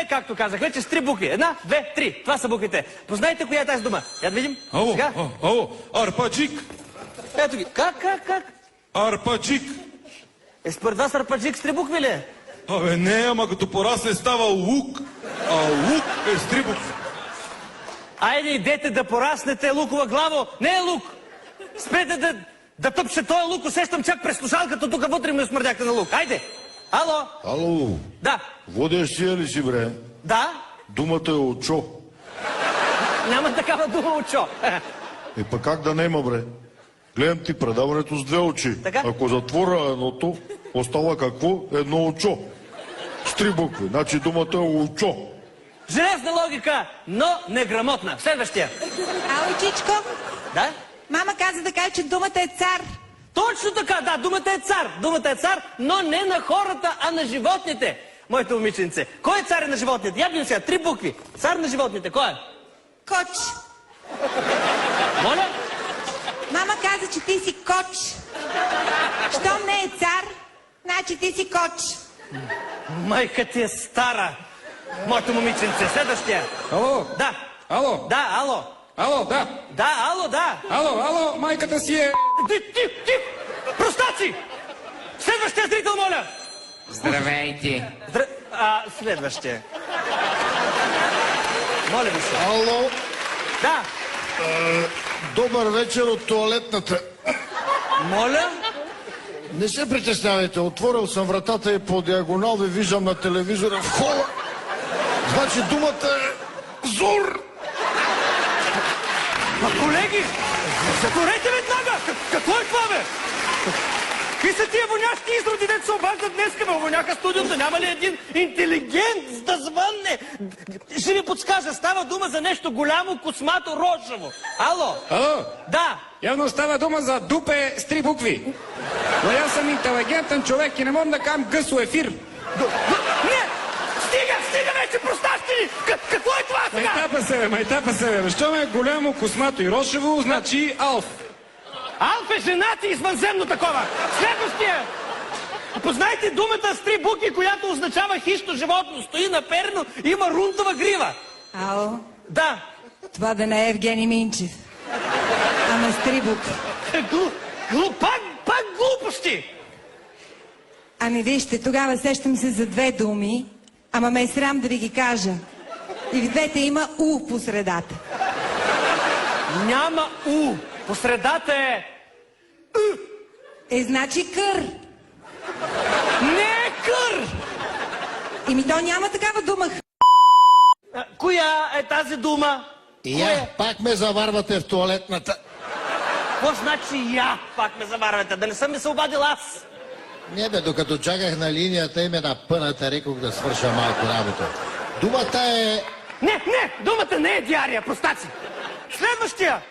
както казах, вече с 3 букви. 1, 2, 3. Това са буквите. Познайте коя е тази дума? Я да видим. Ало, Сега. ало, арпаджик. Ето ги. Как? Арпаджик. Според вас арпаджик с 3 букви ли е? Абе, не, ама като порасне става лук. А лук е с 3 букви. Айде, идете да пораснете лукова главо. Не е лук. Спрете да тъпше този лук. Усещам чак през слушалката. Тук вътре ми смърдяхте на лук. Айде. Ало. Ало, Да. водещия ли си, бре? Да. Думата е очо. Няма такава дума, очо. Пък как да нема, бре? Гледам ти предаването с 2 очи. Така? Ако затворя едното, остава какво? Едно очо. С 3 букви. Значи думата е очо. Железна логика, но неграмотна. Следващия. Ало, Чичко, Да? мама каза да каже, че думата е цар. Точно така, да, думата е цар. Думата е цар, но не на хората, а на животните. Моето момиченце. Кой е цар на животните? Я видим сега, 3 букви. Цар на животните, кой е? Коч. Моля? Мама каза, че ти си коч. Щом не е цар, значи ти си коч. Майка ти е стара. Моето момиченце. Следващия. Ало? Да. Ало? Да, ало. Ало, да. Да, ало, да. Ало, майката си е... Ти! Простаци! Следващия зрител, моля! Здравейте. Следващия. Моля ви се. Ало, Да. добър вечер от тоалетната. Моля? Не се притеснявайте, отворил съм вратата и по диагонал ви виждам на телевизора в хола. Значи думата е зур. Колеги, затворете веднага! Какво е това, бе? Какви са тия воняшки изроди, дето се обаждат днеска, бе? Воняха студиото. Няма ли един интелигент да звънне? Ще ви подскажа, става дума за нещо голямо, космато, рошево. Ало? Ало? Да. Явно става дума за дупе с 3 букви. Но аз съм интелигентен човек и не мога да кам гъсо ефир. Не! Стига вече, просташки ли! Какво е това сега? Майтапа се, бе. Що ме е голямо, космато и рошево, значи Алф. Алф е женат и извънземно такова. Следващия! Познайте думата с 3 букви, която означава хищно животно. Стои наперено, има рунтова грива. Ало, Да. това да не е Евгений Минчев. Ама с 3 букви. Пак глупости! Ами вижте, тогава сещам се за 2 думи, ама ме е срам да ви ги кажа. И в двете има У по средата. Няма У. По средата е... Значи кър. Не е кър! Ими то няма такава дума. Коя е тази дума? Пак ме заварвате в тоалетната. Какво значи я? Пак ме заварвате. Да не съм ми се обадил аз. Не бе, докато чаках на линията и ме напъната, рекох да свърша малко работа. Думата е... Не, думата не е диария, простаци. Следващия.